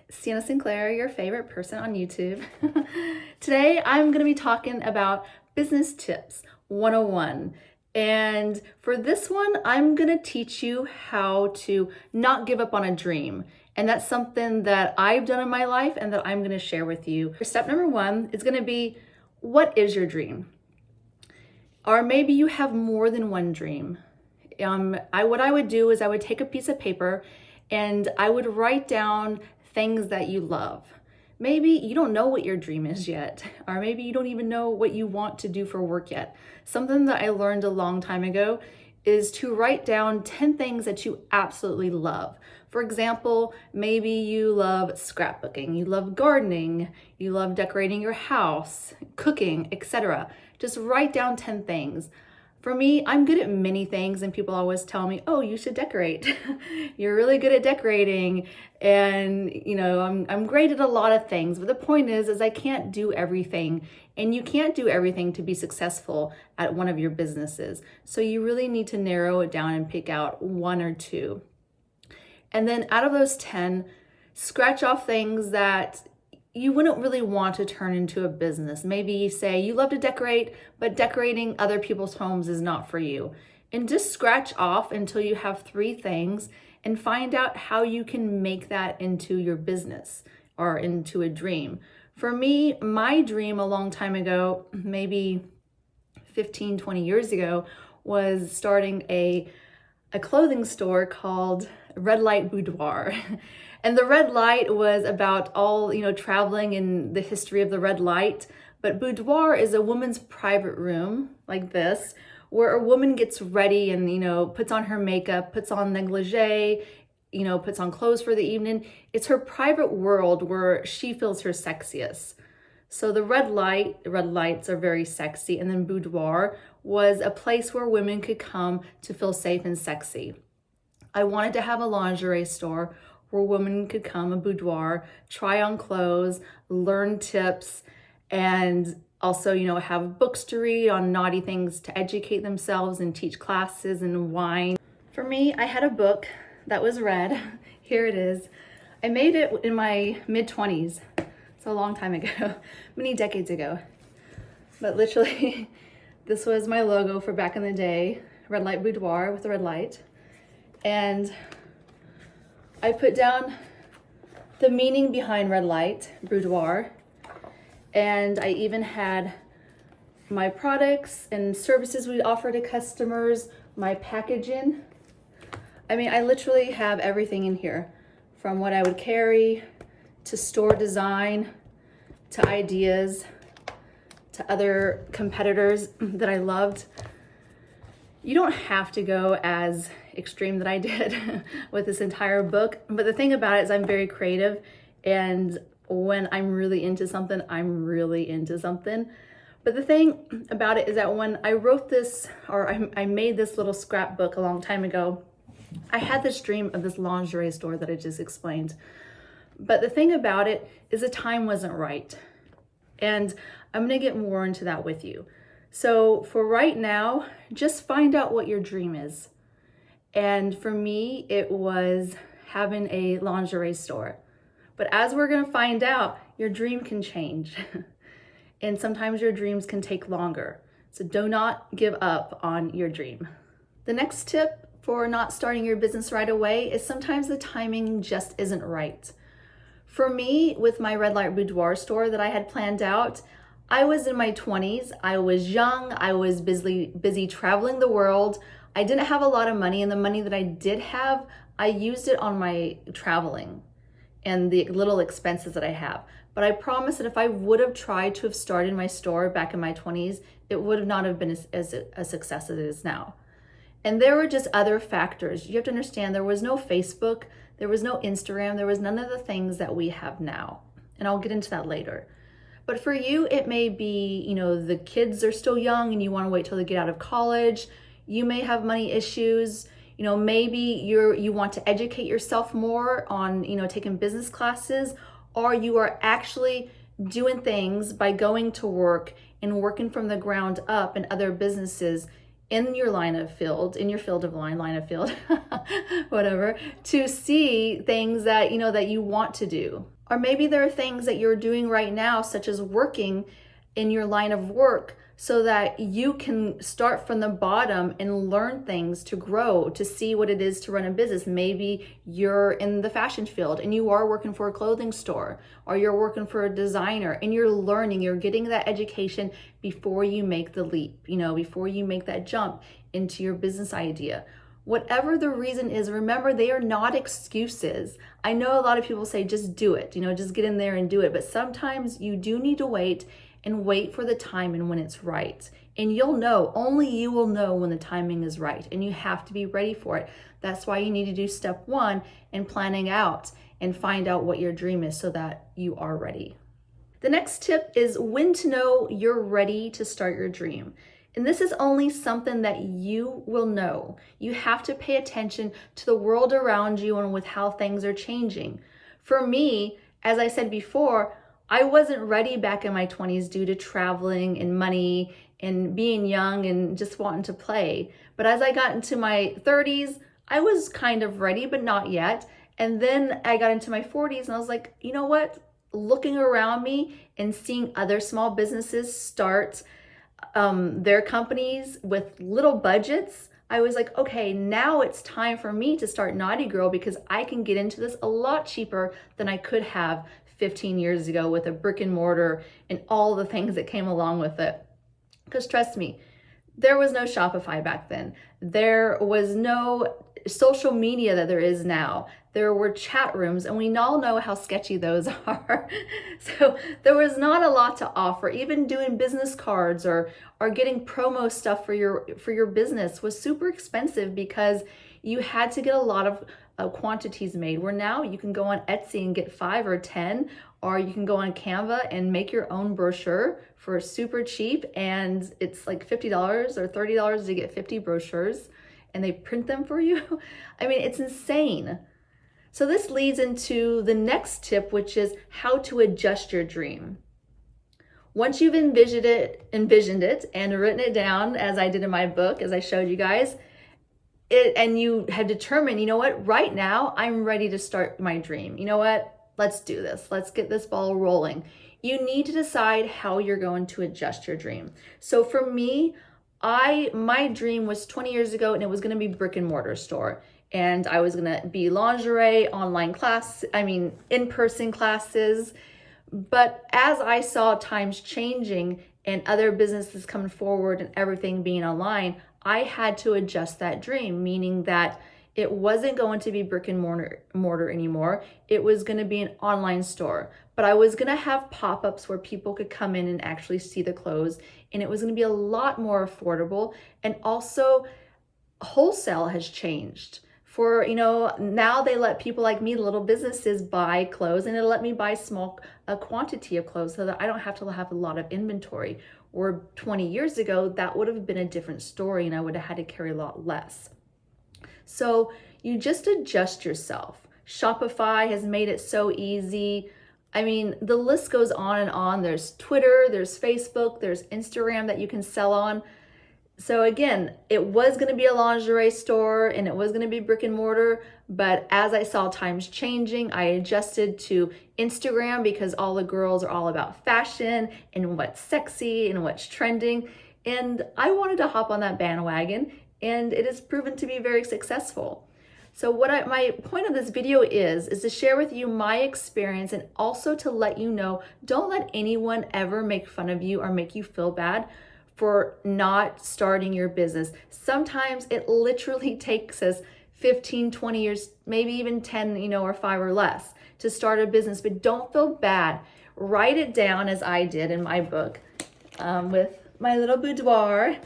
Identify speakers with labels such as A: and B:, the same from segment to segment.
A: Sienna Sinclaire, your favorite person on YouTube. Today I'm going to be talking about business tips 101. And for this one, I'm going to teach you how to not give up on a dream. And that's something that I've done in my life and that I'm going to share with you. Step number one is going to be, what is your dream? Or maybe you have more than one dream. What I would do is I would take a piece of paper and I would write down things that you love. Maybe you don't know what your dream is yet, or maybe you don't even know what you want to do for work yet. Something that I learned a long time ago is to write down 10 things that you absolutely love. For example, maybe you love scrapbooking, you love gardening, you love decorating your house, cooking, etc. Just write down 10 things. For me, I'm good at many things, and people always tell me, oh, you should decorate. You're really good at decorating, and I'm great at a lot of things. But the point is I can't do everything, and you can't do everything to be successful at one of your businesses. So you really need to narrow it down and pick out one or two. And then out of those 10, scratch off things that you wouldn't really want to turn into a business. Maybe you say you love to decorate, but decorating other people's homes is not for you. And just scratch off until you have 3 things and find out how you can make that into your business or into a dream. For me, my dream a long time ago, maybe 15, 20 years ago, was starting a clothing store called Red Light Boudoir. And the red light was about all, traveling in the history of the red light. But boudoir is a woman's private room like this, where a woman gets ready and, puts on her makeup, puts on negligee, puts on clothes for the evening. It's her private world where she feels her sexiest. So the red lights are very sexy. And then boudoir was a place where women could come to feel safe and sexy. I wanted to have a lingerie store where women could come, a boudoir, try on clothes, learn tips, and also, have books to read on naughty things to educate themselves and teach classes and wine. For me, I had a book that was red. Here it is. I made it in my mid-20s. It's a long time ago, many decades ago. But literally, this was my logo for back in the day, Red Light Boudoir with the red light. And I put down the meaning behind red light, boudoir, and I even had my products and services we offer to customers, my packaging. I literally have everything in here, from what I would carry, to store design, to ideas, to other competitors that I loved. You don't have to go as extreme that I did with this entire book. But the thing about it is I'm very creative, and when I'm really into something, I'm really into something. But the thing about it is that when I wrote this, or I made this little scrapbook a long time ago, I had this dream of this lingerie store that I just explained. But the thing about it is the time wasn't right. And I'm gonna get more into that with you. So for right now, just find out what your dream is. And for me, it was having a lingerie store. But as we're gonna find out, your dream can change. And sometimes your dreams can take longer. So do not give up on your dream. The next tip for not starting your business right away is sometimes the timing just isn't right. For me, with my Red Light Boudoir store that I had planned out, I was in my 20s, I was young, I was busy traveling the world. I didn't have a lot of money, and the money that I did have, I used it on my traveling and the little expenses that I have. But I promise that if I would have tried to have started my store back in my 20s, it would not have been as a success as it is now. And there were just other factors. You have to understand, there was no Facebook, there was no Instagram, there was none of the things that we have now. And I'll get into that later. But for you, it may be, the kids are still young and you want to wait till they get out of college. You may have money issues. Maybe you want to educate yourself more on, taking business classes, or you are actually doing things by going to work and working from the ground up in other businesses in your line of field, whatever, to see things that, that you want to do. Or maybe there are things that you're doing right now, such as working in your line of work, so that you can start from the bottom and learn things to grow, to see what it is to run a business. Maybe you're in the fashion field and you are working for a clothing store, or you're working for a designer and you're learning, you're getting that education before you make the leap, before you make that jump into your business idea. Whatever the reason is, remember, they are not excuses. I know a lot of people say, just do it, just get in there and do it. But sometimes you do need to wait and wait for the time and when it's right. And you'll know, only you will know when the timing is right, and you have to be ready for it. That's why you need to do step one in planning out and find out what your dream is so that you are ready. The next tip is when to know you're ready to start your dream. And this is only something that you will know. You have to pay attention to the world around you and with how things are changing. For me, as I said before, I wasn't ready back in my 20s due to traveling and money and being young and just wanting to play. But as I got into my 30s, I was kind of ready, but not yet. And then I got into my 40s and I was like, you know what? Looking around me and seeing other small businesses start their companies with little budgets, I was like, okay, now it's time for me to start Naughty Girl, because I can get into this a lot cheaper than I could have 15 years ago with a brick and mortar and all the things that came along with it. Because trust me, there was no Shopify back then. There was no social media that there is now. There were chat rooms, and we all know how sketchy those are. So there was not a lot to offer. Even doing business cards or getting promo stuff for your business was super expensive, because you had to get a lot of quantities made. Where now you can go on Etsy and get 5 or 10, or you can go on Canva and make your own brochure for super cheap, and it's like $50 or $30 to get 50 brochures, and they print them for you. I mean, it's insane. So this leads into the next tip, which is how to adjust your dream. Once you've envisioned it and written it down, as I did in my book, as I showed you guys, and you have determined, you know what, right now I'm ready to start my dream. You know what, let's do this. Let's get this ball rolling. You need to decide how you're going to adjust your dream. So for me, my dream was 20 years ago, and it was going to be brick and mortar store. And I was going to be lingerie, in-person classes. But as I saw times changing and other businesses coming forward and everything being online, I had to adjust that dream, meaning that it wasn't going to be brick and mortar anymore. It was going to be an online store. But I was going to have pop-ups where people could come in and actually see the clothes. And it was going to be a lot more affordable. And also, wholesale has changed. For, now they let people like me, little businesses, buy clothes, and it'll let me buy a quantity of clothes so that I don't have to have a lot of inventory. Or 20 years ago, that would have been a different story, and I would have had to carry a lot less. So you just adjust yourself. Shopify has made it so easy. I mean, the list goes on and on. There's Twitter, there's Facebook, there's Instagram that you can sell on. So again, it was going to be a lingerie store and it was going to be brick and mortar, but as I saw times changing, I adjusted to Instagram, because all the girls are all about fashion and what's sexy and what's trending. And I wanted to hop on that bandwagon, and it has proven to be very successful. So my point of this video is to share with you my experience, and also to let you know, don't let anyone ever make fun of you or make you feel bad for not starting your business. Sometimes it literally takes us 15, 20 years, maybe even 10, or 5 or less to start a business, but don't feel bad. Write it down, as I did in my book, with my little boudoir.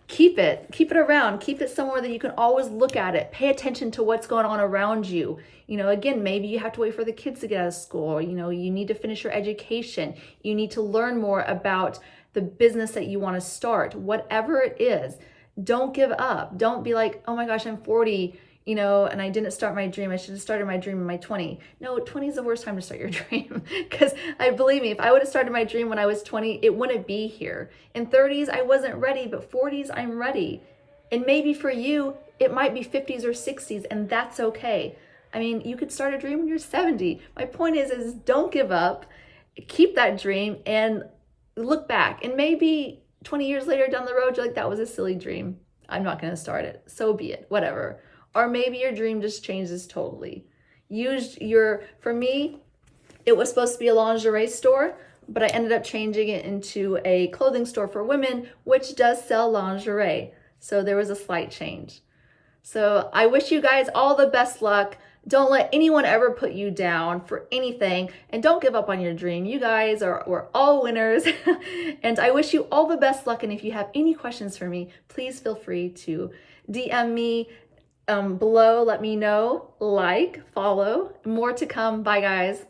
A: Keep it around, keep it somewhere that you can always look at it. Pay attention to what's going on around you. Again, maybe you have to wait for the kids to get out of school. You need to finish your education. You need to learn more about the business that you want to start. Whatever it is, don't give up. Don't be like, oh my gosh, I'm 40, and I didn't start my dream. I should have started my dream in my 20. No, 20 is the worst time to start your dream. Because believe me, if I would have started my dream when I was 20, it wouldn't be here. In 30s, I wasn't ready, but 40s, I'm ready. And maybe for you, it might be 50s or 60s, and that's okay. I mean, you could start a dream when you're 70. My point is don't give up. Keep that dream and look back. And maybe 20 years later down the road, you're like, that was a silly dream. I'm not going to start it. So be it, whatever. Or maybe your dream just changes totally. For me, it was supposed to be a lingerie store, but I ended up changing it into a clothing store for women, which does sell lingerie. So there was a slight change. So I wish you guys all the best luck. Don't let anyone ever put you down for anything, and don't give up on your dream. You guys we're all winners. And I wish you all the best luck. And if you have any questions for me, please feel free to DM me below. Let me know, follow. More to come. Bye, guys.